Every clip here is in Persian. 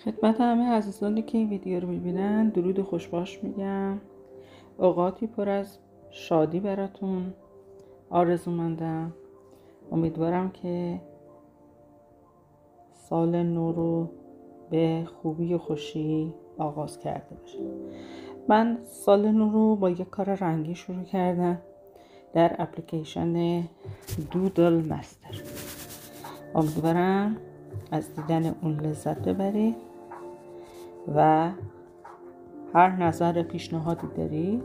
خدمت همه عزیزانی که این ویدیو رو میبینن درود و خوشباش میگم. اوقاتی پر از شادی براتون آرزو مندم. امیدوارم که سال نو رو به خوبی و خوشی آغاز کرده باشه. من سال نو رو با یک کار رنگی شروع کردم در اپلیکیشن دودل مستر. امیدوارم از دیدن اون لذت ببرید و هر نظر پیشنهادی دارید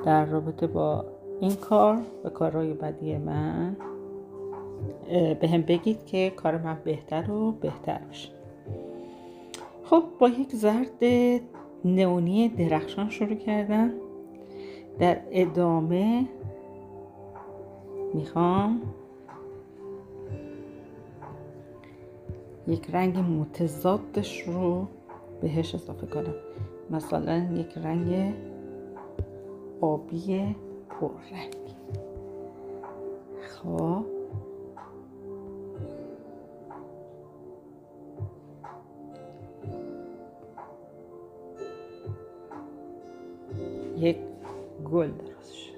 در رابطه با این کار و کارهای بعدی من به هم بگید که کار من بهتر و بهتر بشه. خب با یک زرد نئونی درخشان شروع کردم. در ادامه میخوام یک رنگ متضادش رو بهش اضافه کنم، مثلا یک رنگ آبی پررنگ. خب یک گل درست شد.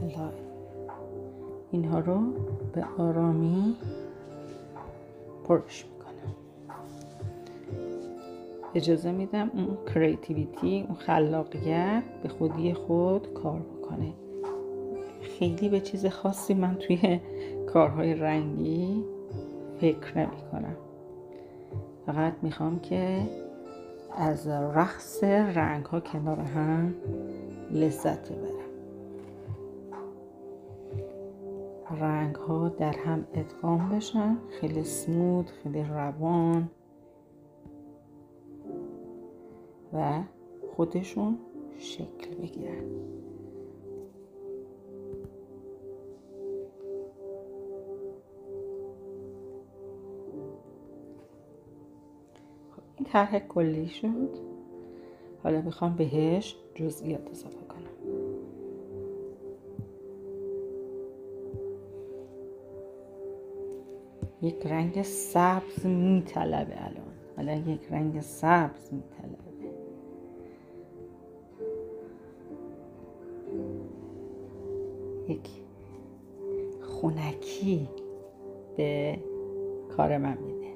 حالا اینها رو به آرامی پرش میکنم. اجازه میدم اون کریتیویتی، اون خلاقیت به خودی خود کار بکنه. خیلی به چیز خاصی من توی کارهای رنگی فکر نمی کنم. فقط میخوام که از رقص رنگ ها کنار هم لذت ببرم. رنگ ها در هم ادغام بشن، خیلی سمود، خیلی روان و خودشون شکل بگیرن. این طرح کلی شد. حالا میخوام بهش جزئیات اضافه کنم. یک رنگ سبز میطلبه الان یک رنگ سبز میطلبه. یک خنکی به کار من میده.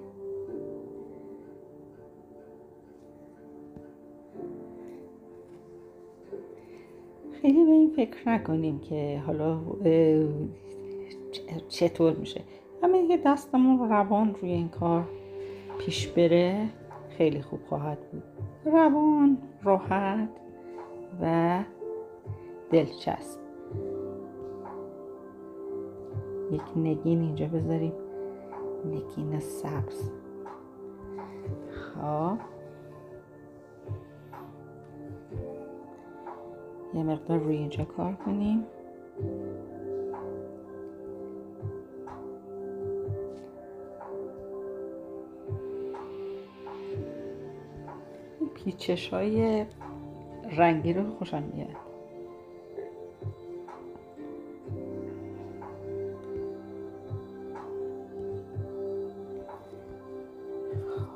خیلی به این فکر نکنیم که حالا چطور میشه. همین که دستمون روان روی این کار پیش بره خیلی خوب خواهد بود. روان، راحت و دلچسب. یک نگین اینجا بذاریم، نگین سبز. خب یه مقدار روی اینجا کار کنیم. پیچش های رنگی رو خوشم میاد.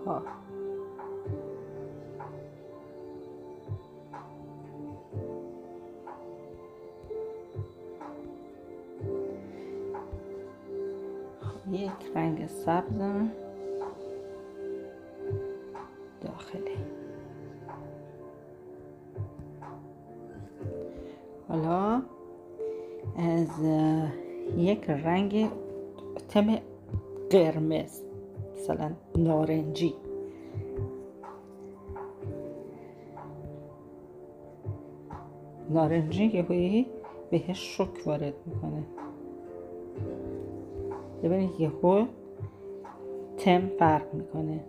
خب یک رنگ سبزم داخله. حالا از یک رنگ تم قرمز، مثلا نارنجی، یهویی بهش شوک وارد میکنه. ببینید یهو تم فرق میکنه.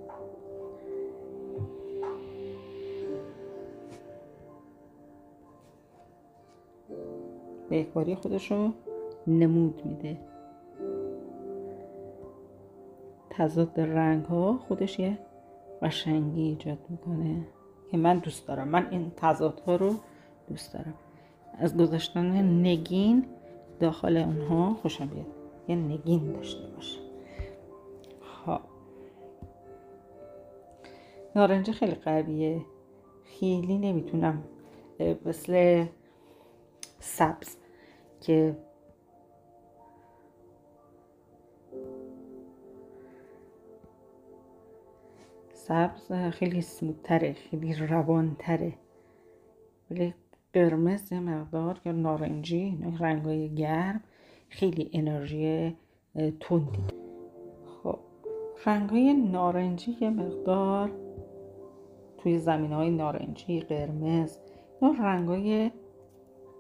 به یکباری خودشو نمود میده. تضاد رنگ ها خودش یه قشنگی ایجاد میکنه که من دوست دارم. من این تضادها رو دوست دارم. از گذاشتن نگین داخل اونها خوشم بیاد. یه نگین داشته باشه. خب نارنجی خیلی قویه، خیلی نمیتونم مثل سبز که سبز خیلی سموتره، خیلی روانتره، ولی قرمز یه مقدار یا نارنجی، رنگای گرم خیلی انرژی تندی. خب رنگای نارنجی یه مقدار توی زمینه‌های نارنجی، قرمز یا رنگای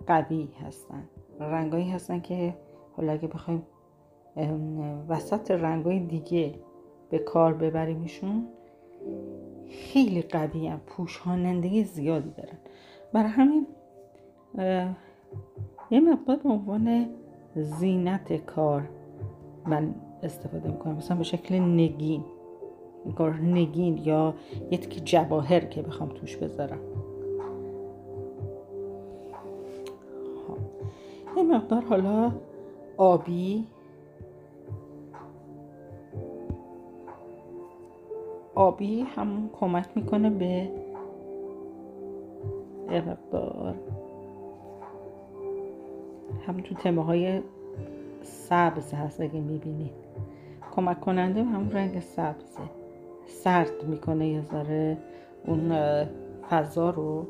قوی هستن، رنگایی هستن که حالا اگه بخوایم وسط رنگای دیگه به کار ببریمشون خیلی قوی هم، پوشانندگی زیادی دارن. برای همین یه مقدار به عنوان زینت کار من استفاده میکنم، مثلا به شکل نگین، کار نگین یا یه تیکه جواهر که بخوام توش بذارم. یه مقدار حالا آبی هم کمک میکنه به یه مقدار هم تو تمه های سبز هست، اگه میبینید کمک کننده هم رنگ سبزه، سرد میکنه یه ذره اون فضا رو.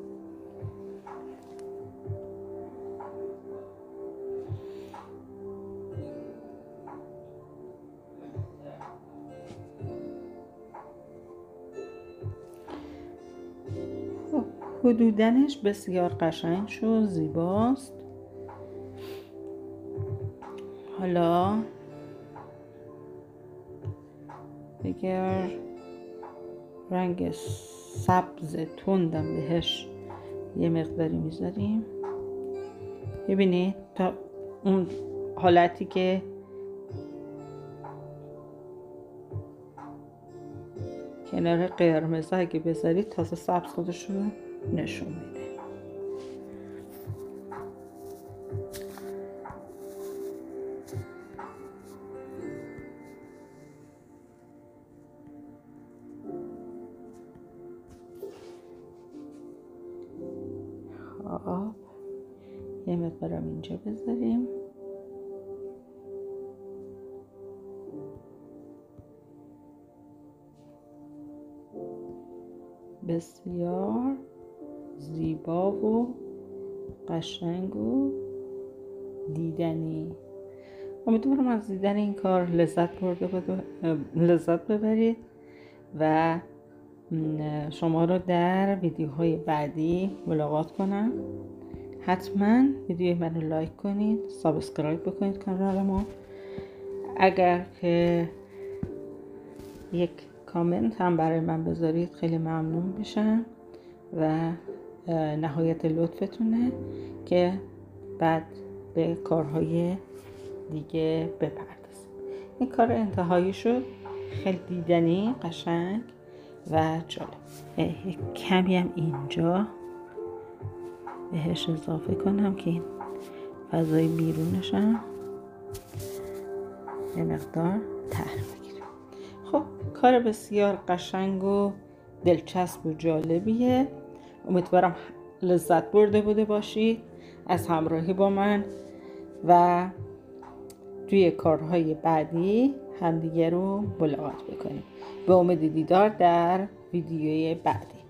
حدودنش بسیار قشنگ شد، زیباست. حالا اگر رنگ سبز تندم بهش یه مقداری میذاریم، ببینید تا اون حالتی که کنار قرمز اگه بذارید تازه سبز خودش رو نشون میده. خب یه مقدارم اینجا بذاریم. بسیار زیبا و قشنگ و دیدنی. امیدوارم از دیدن این کار لذت ببرید و شما رو در ویدیوهای بعدی ملاقات کنم. حتما ویدیوی منو لایک کنید، سابسکرایب بکنید کانال ما. اگر که یک کامنت هم برای من بذارید خیلی ممنون میشم و نهایت لطفتونه که بعد به کارهای دیگه بپردازیم. این کار انتهایی شد، خیلی دیدنی، قشنگ و جالب. کمی هم اینجا بهش اضافه کنم که این فضای بیرونش هم یه مقدار طرح بگیرم. خب کار بسیار قشنگ و دلچسب و جالبیه. امیدوارم لذت برده بوده باشید از همراهی با من و توی کارهای بعدی همدیگه رو ملاقات بکنیم. به امید دیدار در ویدیوی بعدی.